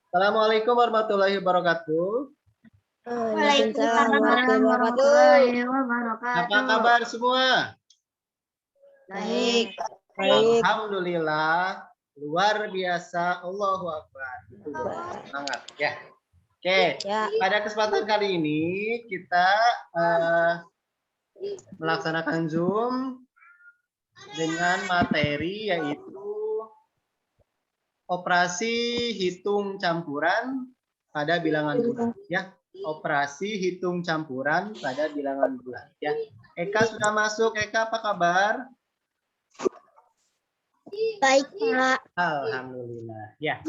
Assalamualaikum warahmatullahi wabarakatuh. Waalaikumsalam warahmatullahi wabarakatuh. Apa kabar semua? Baik. Alhamdulillah, luar biasa. Allahu Akbar. Semangat ya. Oke, pada kesempatan kali ini kita melaksanakan Zoom dengan materi yaitu operasi hitung campuran pada bilangan bulat ya. Operasi hitung campuran pada bilangan bulat ya. Eka sudah masuk. Eka, apa kabar? Baik, Pak. Alhamdulillah. Ya.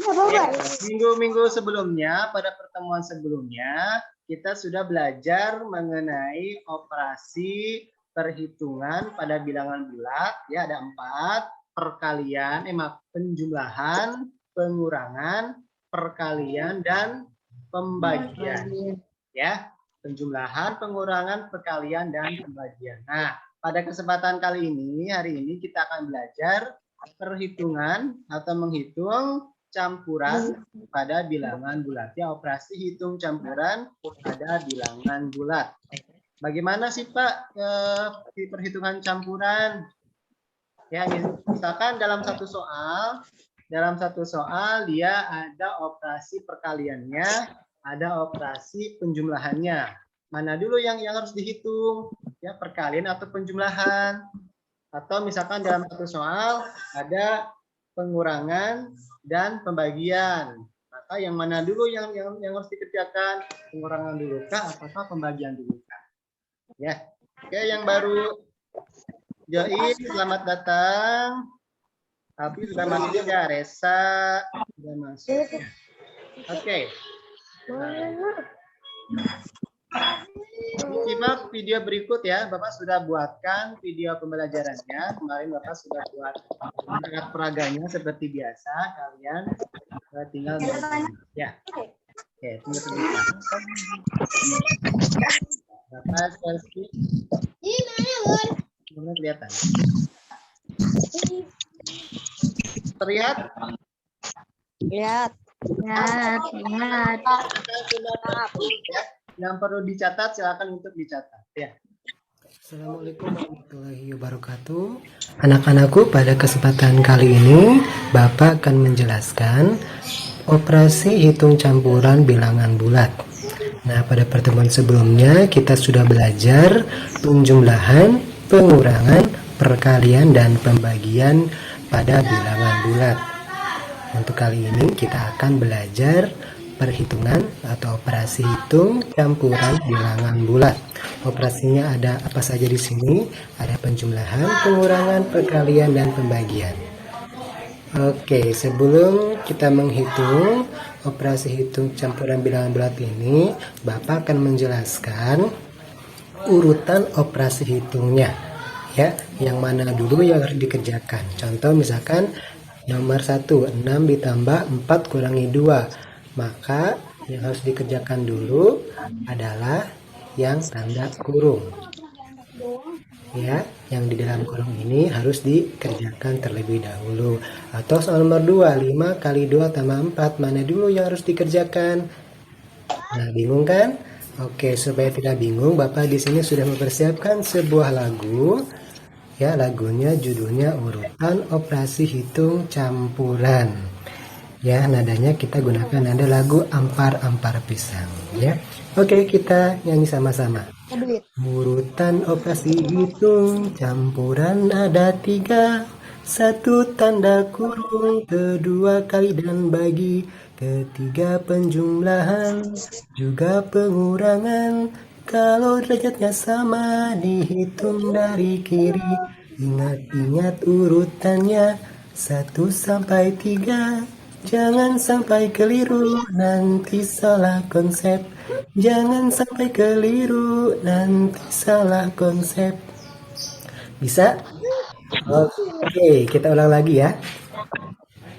Minggu-minggu sebelumnya, pada pertemuan sebelumnya, kita sudah belajar mengenai operasi perhitungan pada bilangan bulat. Ya, ada 4. Perkalian, penjumlahan, pengurangan, perkalian, dan pembagian. Ya, penjumlahan, pengurangan, perkalian, dan pembagian. Nah, pada kesempatan kali ini, hari ini kita akan belajar perhitungan atau menghitung campuran pada bilangan bulat. Ya, operasi hitung campuran pada bilangan bulat. Bagaimana sih Pak perhitungan campuran? Ya, misalkan dalam satu soal dia ada operasi perkaliannya, ada operasi penjumlahannya. Mana dulu yang harus dihitung? Ya, perkalian atau penjumlahan? Atau misalkan dalam satu soal ada pengurangan dan pembagian. Maka yang mana dulu yang harus dikerjakan? Pengurangan dulu kah ataukah pembagian dulu kah? Ya. Oke, yang baru join, selamat datang. Tapi sudah masuk ya, Resa sudah masuk. Oke. Simak video berikut ya. Bapak sudah buatkan video pembelajarannya. Kemarin Bapak sudah buat sangat peraganya seperti biasa. Kalian tinggal ya. Oke, tunggu sebentar. Bapak selfie. Sebenarnya kelihatan. Terlihat? Lihat. Yang perlu dicatat silakan untuk dicatat ya. Assalamualaikum warahmatullahi wabarakatuh. Anak-anakku, pada kesempatan kali ini Bapak akan menjelaskan operasi hitung campuran bilangan bulat. Nah, pada pertemuan sebelumnya kita sudah belajar penjumlahan, pengurangan, perkalian, dan pembagian pada bilangan bulat. Untuk kali ini kita akan belajar perhitungan atau operasi hitung campuran bilangan bulat. Operasinya ada apa saja di sini? Ada penjumlahan, pengurangan, perkalian, dan pembagian. Oke, sebelum kita menghitung operasi hitung campuran bilangan bulat ini, Bapak akan menjelaskan urutan operasi hitungnya. Ya, yang mana dulu yang harus dikerjakan. Contoh misalkan nomor 1, 6 ditambah 4 kurangi 2. Maka yang harus dikerjakan dulu adalah yang tanda kurung. Ya, yang di dalam kurung ini harus dikerjakan terlebih dahulu. Atau soal nomor 2, 5 kali 2 tambah 4, mana dulu yang harus dikerjakan? Nah, bingung kan? Oke, supaya tidak bingung, Bapak di sini sudah mempersiapkan sebuah lagu. Ya, lagunya judulnya Urutan Operasi Hitung Campuran. Ya, nadanya kita gunakan nada lagu Ampar-Ampar Pisang ya. Oke, kita nyanyi sama-sama. Urutan operasi hitung campuran ada 3. 1 tanda kurung, kedua kali dan bagi, ketiga penjumlahan, juga pengurangan. Kalau derajatnya sama dihitung dari kiri. Ingat-ingat urutannya 1 sampai 3. Jangan sampai keliru, nanti salah konsep. Jangan sampai keliru, nanti salah konsep. Bisa? Oke, kita ulang lagi ya.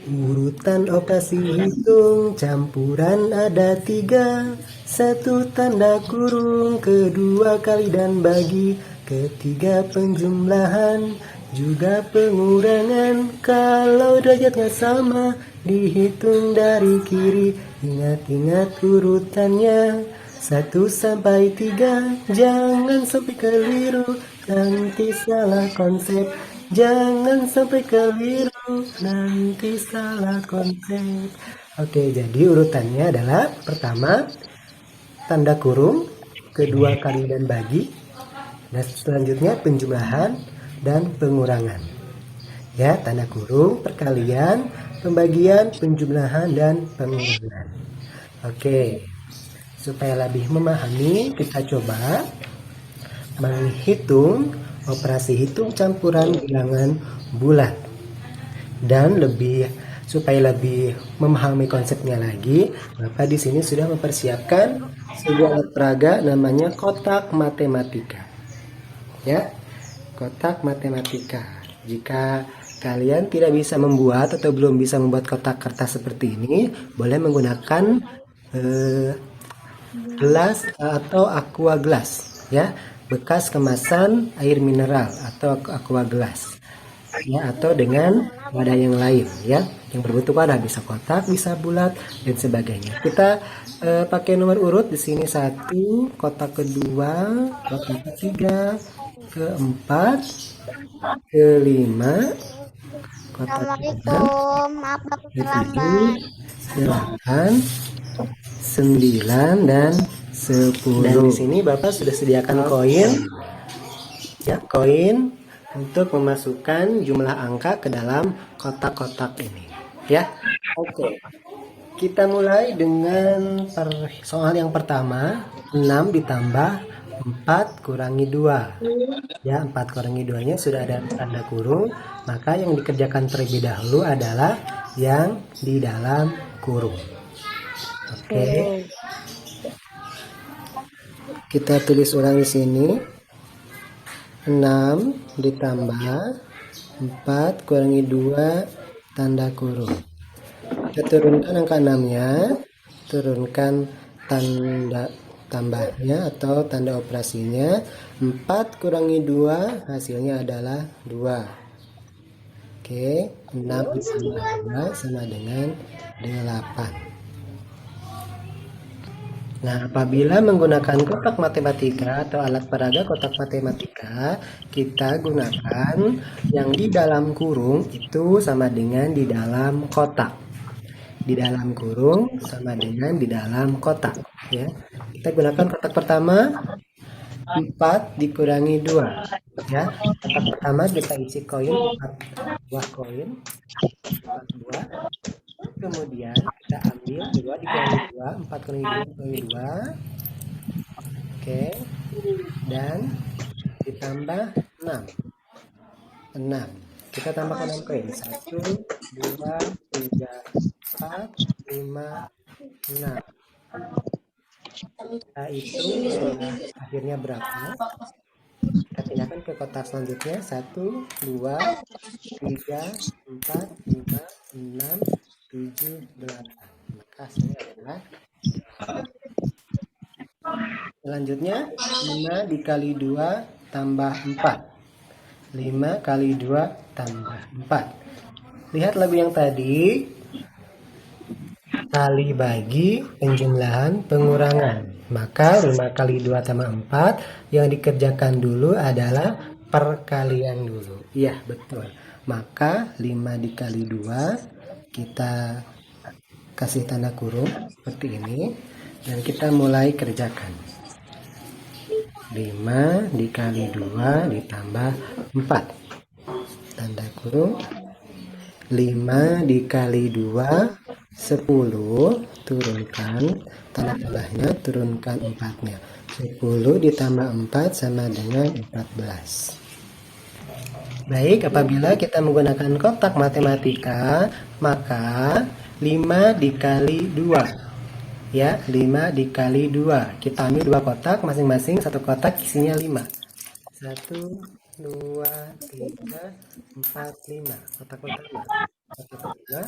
Urutan operasi hitung campuran ada 3. 1 tanda kurung, kedua kali dan bagi, Ketiga penjumlahan juga pengurangan. Kalau derajatnya sama dihitung dari kiri. Ingat-ingat urutannya 1 sampai 3. Jangan sampai keliru, nanti salah konsep. Jangan sampai keliru, nanti salah konsep. Oke, jadi urutannya adalah pertama tanda kurung, kedua kali dan bagi, dan selanjutnya penjumlahan dan pengurangan. Ya, tanda kurung, perkalian, pembagian, penjumlahan, dan pengurangan. Oke, supaya lebih memahami, kita coba menghitung operasi hitung campuran bilangan bulat. Dan supaya lebih memahami konsepnya lagi, Bapak di sini sudah mempersiapkan sebuah alat peraga namanya kotak matematika. Ya, kotak matematika. Jika kalian tidak bisa membuat atau belum bisa membuat kotak kertas seperti ini, boleh menggunakan gelas atau aqua gelas, ya, bekas kemasan air mineral atau aqua gelas, ya, atau dengan wadah yang lain, ya, yang berbentuk wadah, bisa kotak, bisa bulat, dan sebagainya. Kita pakai nomor urut di sini 1, kotak kedua, kotak ketiga, keempat, kelima, kotak keenam, Maaf ketujuh, 8, 9, dan 10. Dan di sini Bapak sudah sediakan koin, ya, koin untuk memasukkan jumlah angka ke dalam kotak-kotak ini, ya. Oke, kita mulai dengan soal yang pertama. 6 ditambah 4 kurangi 2, ya. 4 kurangi 2 nya sudah ada tanda kurung, maka yang dikerjakan terlebih dahulu adalah yang di dalam kurung. Oke, kita tulis ulang di sini. 6 ditambah 4 kurangi 2 tanda kurung. Kita turunkan angka 6-nya, turunkan tanda tambahnya atau tanda operasinya. 4 kurangi 2 hasilnya adalah 2. Oke, 6 ditambah 2 sama dengan 8. Nah, apabila menggunakan kotak matematika atau alat peraga kotak matematika, kita gunakan yang di dalam kurung itu sama dengan di dalam kotak. Di dalam kurung sama dengan di dalam kotak, ya. Kita gunakan kotak pertama, 4 dikurangi 2, ya. Kotak pertama kita isi koin 4 buah koin, 4 buah. Kemudian kita ambil 2 dikurangi 2, 4 kurangi 2 dikurangi 2. Oke, dan ditambah 6. Kita tambahkan 6 koin. 1, 2, 3, 4, 5, 6. Kita hitung akhirnya berapa. Kita pindahkan ke kotak selanjutnya. 1, 2, 3, 4, 5, 6, 7, 8. Maka hasilnya adalah selanjutnya 5 dikali 2 tambah 4. 5 kali 2 tambah 4. Lihat lagu yang tadi. Kali bagi penjumlahan pengurangan. Maka 5 kali 2 tambah 4 yang dikerjakan dulu adalah perkalian dulu. Iya, betul. Maka 5 dikali 2 kita kasih tanda kurung seperti ini dan kita mulai kerjakan. 5 dikali 2 ditambah 4. Tanda kurung. 5 dikali 2 10, turunkan tanda tambahnya, turunkan 4-nya. 10 ditambah 4 sama dengan 14. Baik, apabila kita menggunakan kotak matematika, maka 5 dikali 2. Ya, 5 dikali 2. Kita ambil 2 kotak, masing-masing satu kotak isinya 5. 1, 2, 3, 4, 5. Kotak pertama. Kotak kedua.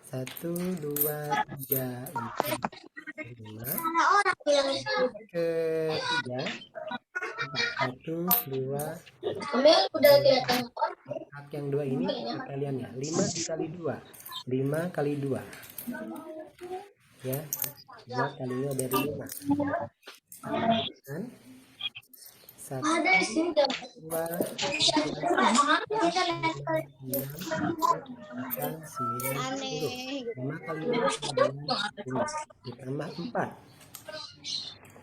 1, 2, 3, 4, 5. Ketiga. 4 1, 2. Udah kelihatan. Kotak yang 2 ini kaliannya 5 dikali 2. 5 kali 2. Ya, 2 kalinya dari 5. Kan? 1, 2, 10. 5 kali 2 5. Ditambah 4.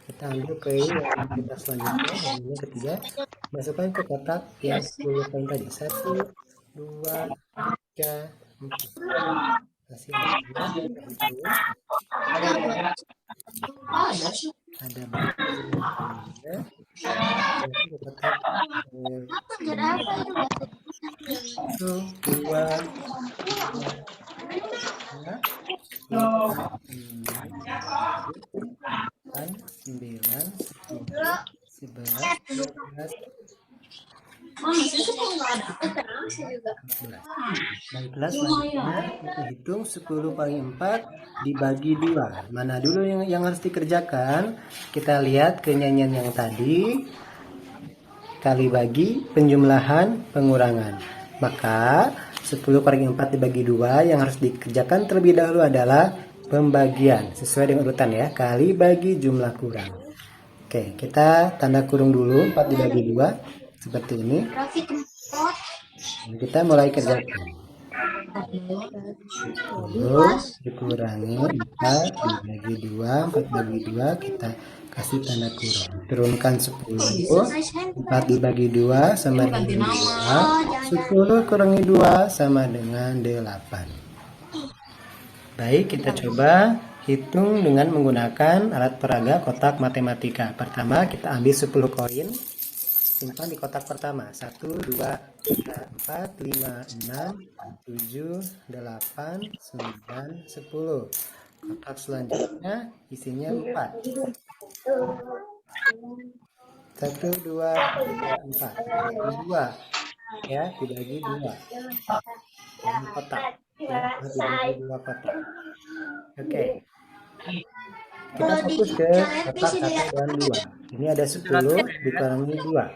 Kita ambil koin yang kita selanjutnya, yang ini ketiga, masukkan ke kotak yang 10 koin tadi. 1, 2, 3, 4. Kasih ada bagiannya. Ke kotak 1, 2, 9, 11, 12. Baiklah, selanjutnya kita hitung 10 kali 4 dibagi 2. Mana dulu yang harus dikerjakan? Kita lihat ke nyanyian yang tadi. Kali bagi, penjumlahan, pengurangan. Maka 10 kali 4 dibagi 2 yang harus dikerjakan terlebih dahulu adalah pembagian. Sesuai dengan urutan ya. Kali bagi jumlah kurang. Oke, kita tanda kurung dulu 4 dibagi 2. Seperti ini. Kita mulai kerjakan. 10 dikurangi 4 dibagi 2. 4 bagi 2 kita kasih tanda kurung. Turunkan 10. 4 dibagi 2 sama dengan 2. 10 kurangi 2 sama dengan 8. Baik, kita coba hitung dengan menggunakan alat peraga kotak matematika. Pertama, kita ambil 10 koin. Simpan di kotak pertama. 1, 2, 3, 4, 5, 6, 7, 8, 9, 10. Kotak selanjutnya isinya 4. 1, 2, 3, 4. Dibagi 2. Ya, dibagi 2. Ini kotak. Ya, dibagi 2 kotak. Oke. Kita fokus ke kotak 1 dan 2. Ini ada 10 dikurangi 2.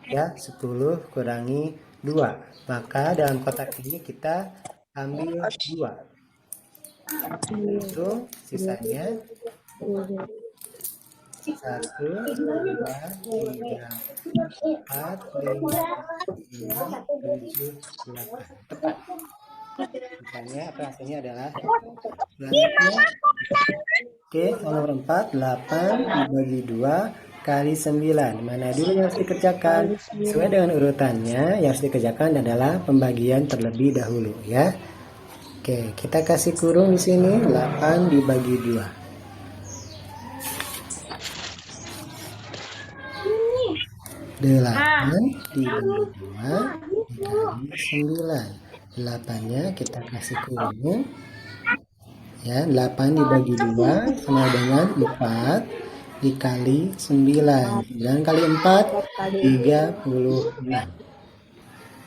Ya, 10 kurangi 2. Maka dalam kotak ini kita ambil 2. Hitung sisanya. 1, 2, 3, 4, 5, 6, 7, 8. Tepat. Sisanya apa hasilnya adalah selanjutnya. Oke, nomor 4, 8 dibagi 2 kali 9. Mana dulu yang harus dikerjakan? Sesuai dengan urutannya, yang harus dikerjakan adalah pembagian terlebih dahulu ya. Oke, kita kasih kurung di sini 8 dibagi 2. 8 dibagi 2 dikali 9. 8-nya kita kasih kurung. Ya, 8 dibagi 2 sama dengan 4 dikali 9. 9 kali 4, 36.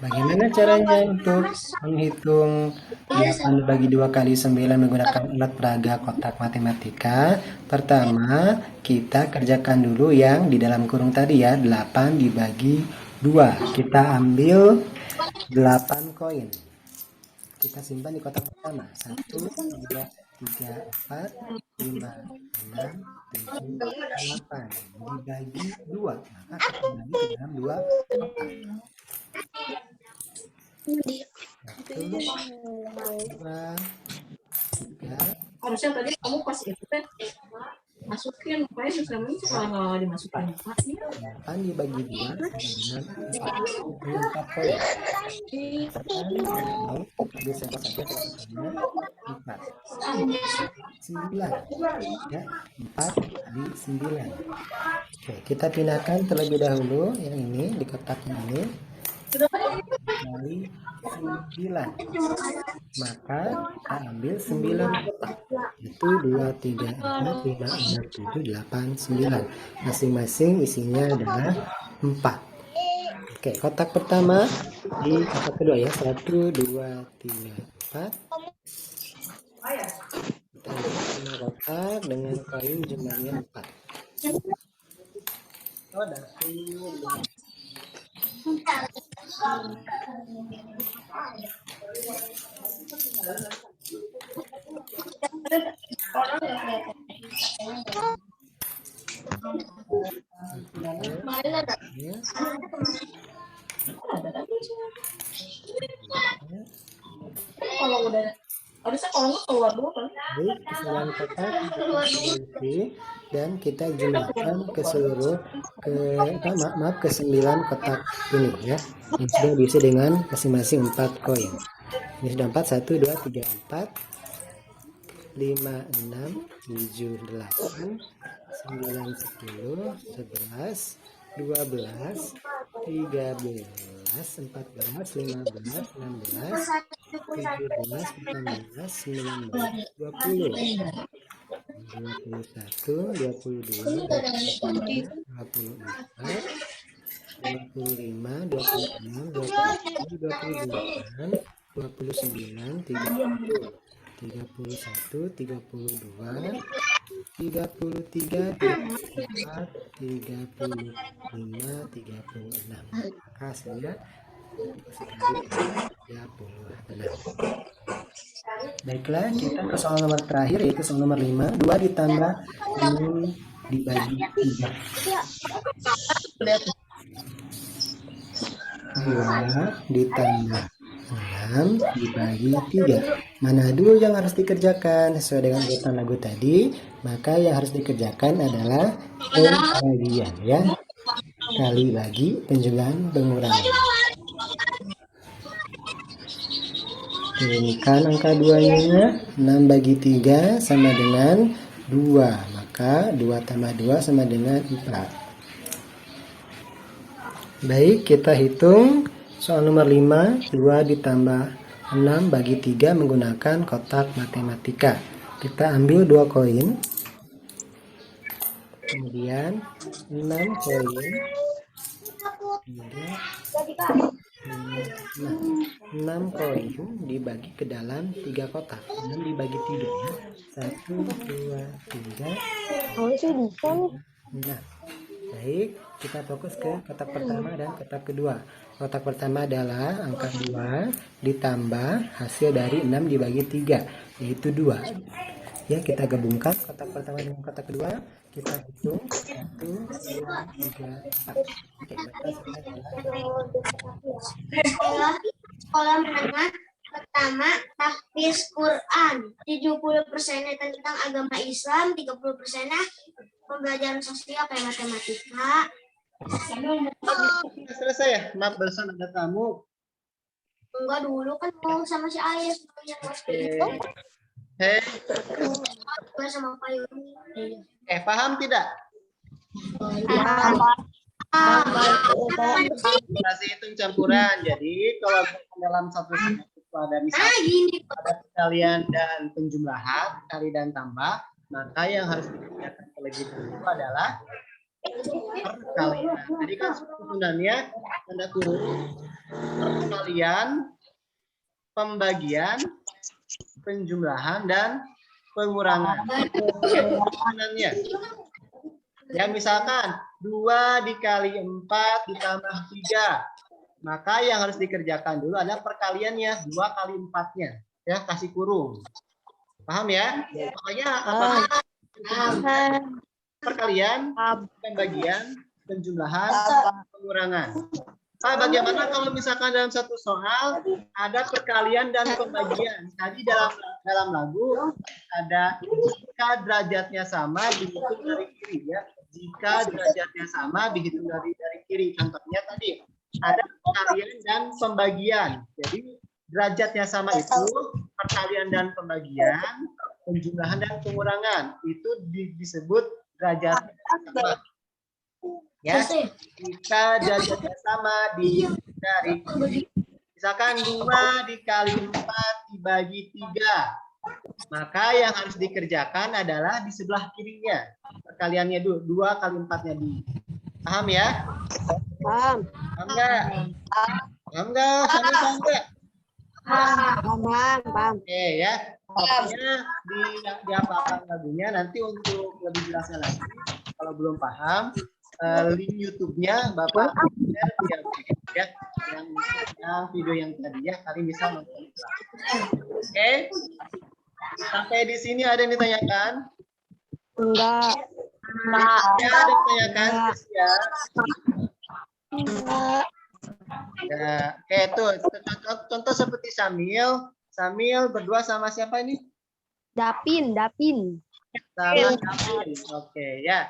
Bagaimana caranya untuk menghitung 8 dibagi 2 kali 9 menggunakan alat peraga kotak matematika? Pertama, kita kerjakan dulu yang di dalam kurung tadi ya, 8 dibagi 2. Kita ambil 8 koin. Kita simpan di kotak pertama. 1, 2, 3, 4, 5, 6, 7, 8. Dibagi 2. Maka kita bagi ke dalam 2 kotak. 1, 2, 3. Harusnya tadi kamu pas itu teh masukin pokoknya susah banget kalau nggak dimasukin 8 dibagi 2 dengan 4 koin. Bisa saja 4. 9 ya, 4 kali 9. Oke, kita pindahkan terlebih dahulu yang ini di kotak ini kali 9. Maka kita ambil 9 kotak. Itu 2, 3, 4, 5, 6, 7, 8, 9. Masing-masing isinya adalah 4. Oke, kotak pertama di kotak kedua ya. 1, 2, 3, 4. Kita ambil kotak dengan koin jumlahnya 4. Oh, dapur. Orang nggak kelihatan. Kemarin ada. Ya. Ada tapi kalau udah harusnya kalau nggak keluar dulu kan. Baik, 9 kotak kita isi dan kita jumlahkan ke seluruh maaf ke 9 kotak ini ya. Yang sudah diisi dengan masing-masing 4 koin. Ini sudah 4, 1, 2, 3, 4, 5, 6, 7, 8, 9, 10, 11, 12, 13, 14, 15, 16, 17, 18, 19, 20, 21, 22, 24, 25, 26, 27, 28, 29, 30, 31, 32, 33, 34, 35, 36. Hasilnya 36. Baiklah, kita ke soal nomor terakhir yaitu soal nomor 5. 2 ditambah 6 dibagi 3. 2 ditambah 6 dibagi 3. Mana dulu yang harus dikerjakan? Sesuai dengan urutan lagu tadi, maka yang harus dikerjakan adalah pembagian ya. Kali bagi penjumlahan pengurangan. Turunkan angka 2-nya, 6 bagi 3 sama dengan 2. Maka 2 tambah 2 sama dengan 4. Baik, kita hitung soal nomor 5, 2 ditambah 6 bagi 3 menggunakan kotak matematika. Kita ambil 2 koin. Kemudian 6 koin. 6 koin dibagi ke dalam 3 kotak. 6 dibagi 3 ya. 1, 2, 3. Nah, baik, kita fokus ke kotak pertama dan kotak kedua. Kotak pertama adalah angka 2 ditambah hasil dari 6 dibagi 3, yaitu 2. Ya, kita gabungkan kotak pertama dengan kotak kedua. Kita hitung 1, 2, 3, 4. Oke, Sekolah menengah pertama tahfiz Quran. 70% tentang agama Islam, 30% pembelajaran sosial kayak matematika. Selesai ya? Maaf, barusan ada tamu. Enggak, dulu kan mau sama si Ayah Oke. Hei, sama Pak Yuni. paham tidak? Masih hitung campuran. Jadi kalau dalam satu itu ada misalnya ada perkalian dan penjumlahan, kali dan tambah, maka yang harus dikerjakan terlebih dahulu adalah perkalian. Jadi kan susunannya tanda kurung perkalian, pembagian, penjumlahan dan pengurangan. Susunannya. Ya misalkan 2 dikali 4 ditambah 3. Maka yang harus dikerjakan dulu adalah perkaliannya, 2 kali 4-nya. Ya, kasih kurung. Paham ya? Pokoknya apa? Perkalian, pembagian, penjumlahan, pengurangan. Pak, bagaimana kalau misalkan dalam satu soal ada perkalian dan pembagian? Tadi dalam lagu ada jika derajatnya sama dihitung dari kiri ya. Jika derajatnya sama dihitung dari kiri. Contohnya tadi ada perkalian dan pembagian. Jadi derajatnya sama itu perkalian dan pembagian, penjumlahan dan pengurangan. Itu disebut derajatnya sama. Ya, jika derajatnya sama dari misalkan 2 dikali 4 dibagi 3, maka yang harus dikerjakan adalah di sebelah kirinya perkaliannya dulu, 2 kali 4-nya dulu. Paham ya? Paham. Paham nggak? Paham nggak? Paham nggak? Paham. Oke ya. Pokoknya di apa lagunya nanti untuk lebih jelasnya lagi. Kalau belum paham, link YouTube-nya Bapak share via grup, ya. Yang video yang tadi ya, kalian bisa nonton. Oke. Sampai di sini ada yang ditanyakan? Enggak. Ya, ada yang ditanyakan? Ya. Ya, oke tuh contoh seperti Samil. Samil berdua sama siapa ini? Dapin. Sama Davin. Oke, ya.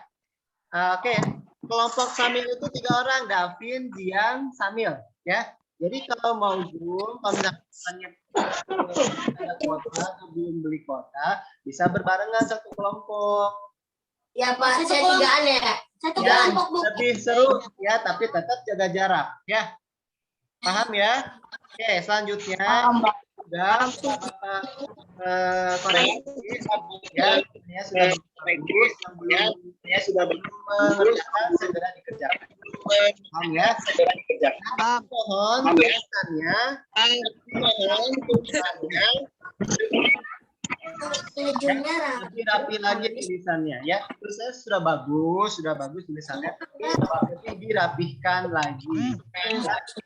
Oke, kelompok Samil itu 3 orang, Davin, Jian, Samil, ya. Jadi kalau mau Zoom, kalau misalnya ada kuota atau belum beli kuota, bisa berbarengan satu kelompok. Ya Pak, saya 3-an ya. Satu Ya, kelompok Bu. lebih seru ya, tapi tetap jaga jarak, ya. Paham ya? Oke, selanjutnya sudah koreksi ya, saya sudah bagus, yang belum saya sudah mengerjakan segera dikerjakan. Paham ya? Mohon tulisannya Tujuannya lebih rapi lagi tulisannya ya. Tulisannya sudah bagus tulisannya, tapi dirapihkan lagi.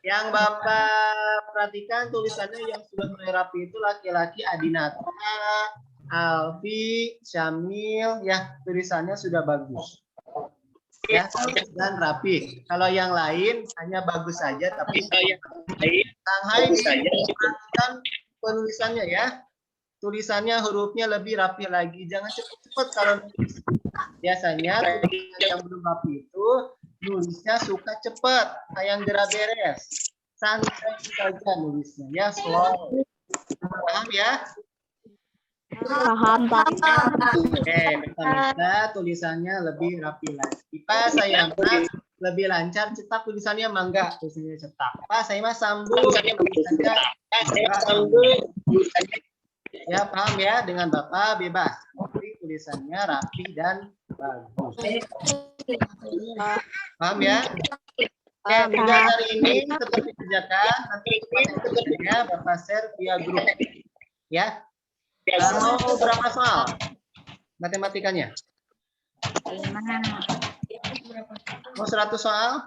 Yang Bapak perhatikan tulisannya yang sudah mulai rapi itu laki-laki Adinata, Alfi, Syamil, ya tulisannya sudah bagus. Ya, dan rapi. Kalau yang lain hanya bagus saja, tapi Shanghai perhatikan penulisannya ya. Tulisannya hurufnya lebih rapi lagi. Jangan cepat-cepat kalau nulis. Biasanya tulisan yang belum rapi itu nulisnya suka cepat, kayak gerak beres. Santai saja nulisnya ya, slow. Paham ya? Paham. Oke, kita tulisannya lebih rapi lagi. Pak, saya mas lebih lancar cetak tulisannya mangga, tulisannya cetak. Pak, saya mas sambung tulisannya ya, paham ya, dengan Bapak bebas. Tapi tulisannya rapi dan bagus. Paham ya? Oke, tugas hari ini tetap dikerjakan. Nanti ya Bapak share via grup. Ya. Mau berapa soal? Matematikanya? Mau 100 soal?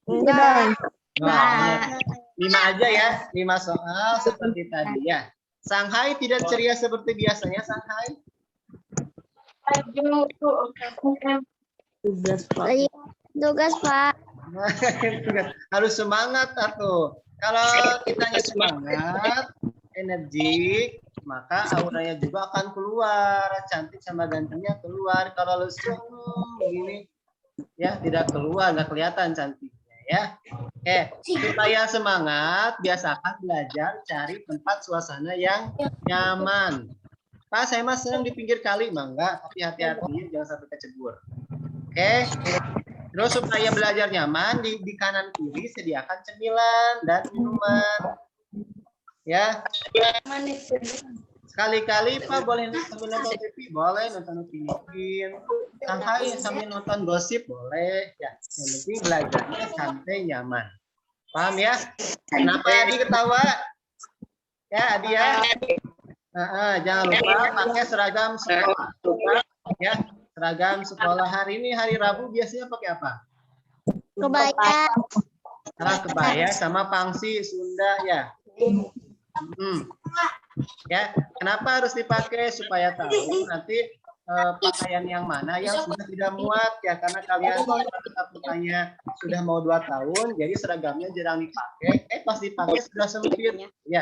Enggak. Nah, 5 aja ya, 5 soal seperti tadi ya. Shanghai tidak ceria seperti biasanya, Shanghai. Tugas, Pak. Harus semangat atuh. Kalau kitanya semangat, energi, maka auranya juga akan keluar, cantik sama gantengnya keluar. Kalau lesu begini, ya tidak keluar, nggak kelihatan cantiknya ya. Supaya semangat, biasakan belajar cari tempat suasana yang nyaman. Pak, saya mas senang di pinggir kali, mangga, tapi hati-hati jangan sampai kecebur. Terus supaya belajar nyaman, di kanan kiri sediakan cemilan dan minuman. Ya. Sekali-kali Pak boleh sambil nonton TV, boleh nonton Filipin. Shanghai sambil nonton gosip boleh. Ya, yang penting belajarnya santai nyaman. Paham ya? Kenapa Adi ketawa? Ya, Adi ya. Jangan lupa pakai seragam sekolah. Ya, seragam sekolah hari ini hari Rabu biasanya pakai apa? Kebaya. Kebaya sama pangsi Sunda ya. Ya, kenapa harus dipakai supaya tahu nanti pakaian yang mana yang sudah tidak muat ya, karena kalian tetap bertanya sudah mau 2 tahun jadi seragamnya jarang dipakai, pas dipakai sudah sempit ya.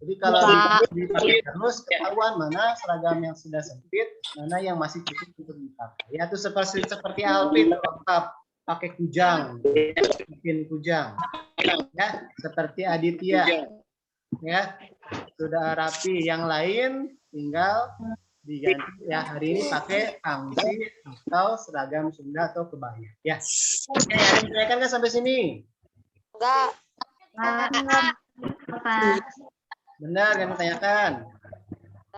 Jadi kalau dipakai terus ketahuan mana seragam yang sudah sempit, mana yang masih cukup untuk dipakai. Ya, itu seperti Alvin lengkap pakai kujang, bikin kujang. Ya, seperti Aditya. Ya, sudah rapi. Yang lain tinggal diganti ya, hari ini pakai pangsi atau seragam Sunda atau kebaya ya. Oke, ada yang tanyakan nggak sampai sini? Enggak. Benar yang ditanyakan?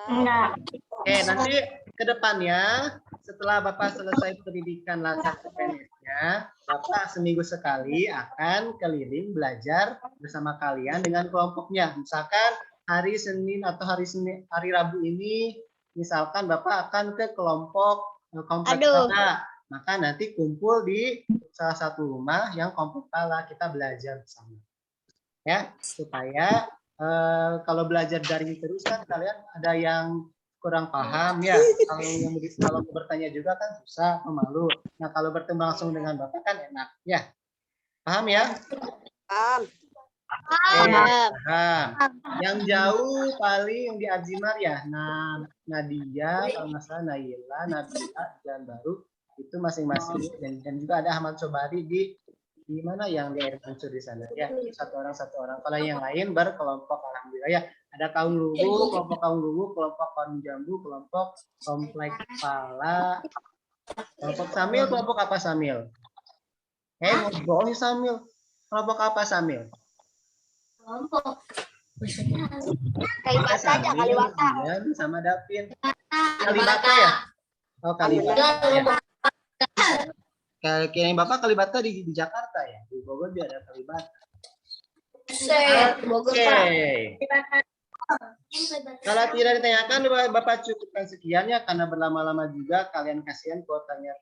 Enggak. Oke, nanti ke depannya setelah Bapak selesai pendidikan latar PNS-nya, Bapak seminggu sekali akan keliling belajar bersama kalian dengan kelompoknya. Misalkan hari Senin atau hari Rabu ini, misalkan Bapak akan ke kelompok kompleks Tata. maka nanti kumpul di salah satu rumah yang komplek pala, kita belajar bersama. Ya, supaya kalau belajar daring terus kan kalian ada yang kurang paham ya. Kalau bertanya juga kan susah, pemalu. Nah, kalau bertemu langsung dengan Bapak kan enak ya. Paham ya? Paham. Paham. Yang jauh paling di Azimar ya. Nah, Nadia, kalau nggak salah Naila, Nabila, dan baru itu masing-masing. Dan juga ada Ahmad Sobari di mana yang di Air Mansur di sana ya. Satu orang. Kalau yang lain berkelompok, alhamdulillah ya. Ada kaum luwu, kelompok kaum luwu, kelompok kaum jambu, kelompok komplek pala, kelompok samil, kelompok apa samil? Ngobrol samil. Kelompok apa samil? Kelompok. Kalibata aja, Kalibata. Sama Davin. Kalibata ya? Oh, Kalibata. Ya. Kirain Bapak Kalibata di Jakarta ya? Di Bogor juga ada Kalibata. Oke. Kalau tidak ditanyakan, Bapak cukupkan sekian ya, karena berlama-lama juga kalian kasihan kuotanya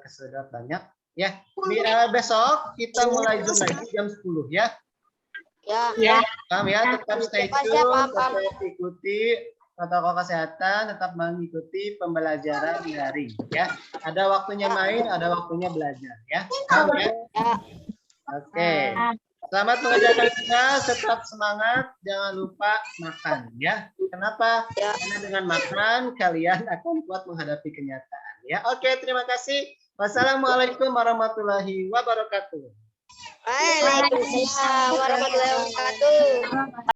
kesedot banyak. Ya, besok kita mulai Zoom lagi jam 10 ya. Ya. Paham ya, tetap stay tune, tetap ikuti protokol kesehatan, tetap mengikuti pembelajaran daring ya. Ada waktunya main, ada waktunya belajar ya. Paham ya? Oke. Selamat mengerjakan tugas, tetap semangat, jangan lupa makan ya. Kenapa? Karena dengan makan kalian akan kuat menghadapi kenyataan ya. Oke, terima kasih. Wassalamualaikum warahmatullahi wabarakatuh. Waalaikumsalam warahmatullahi wabarakatuh.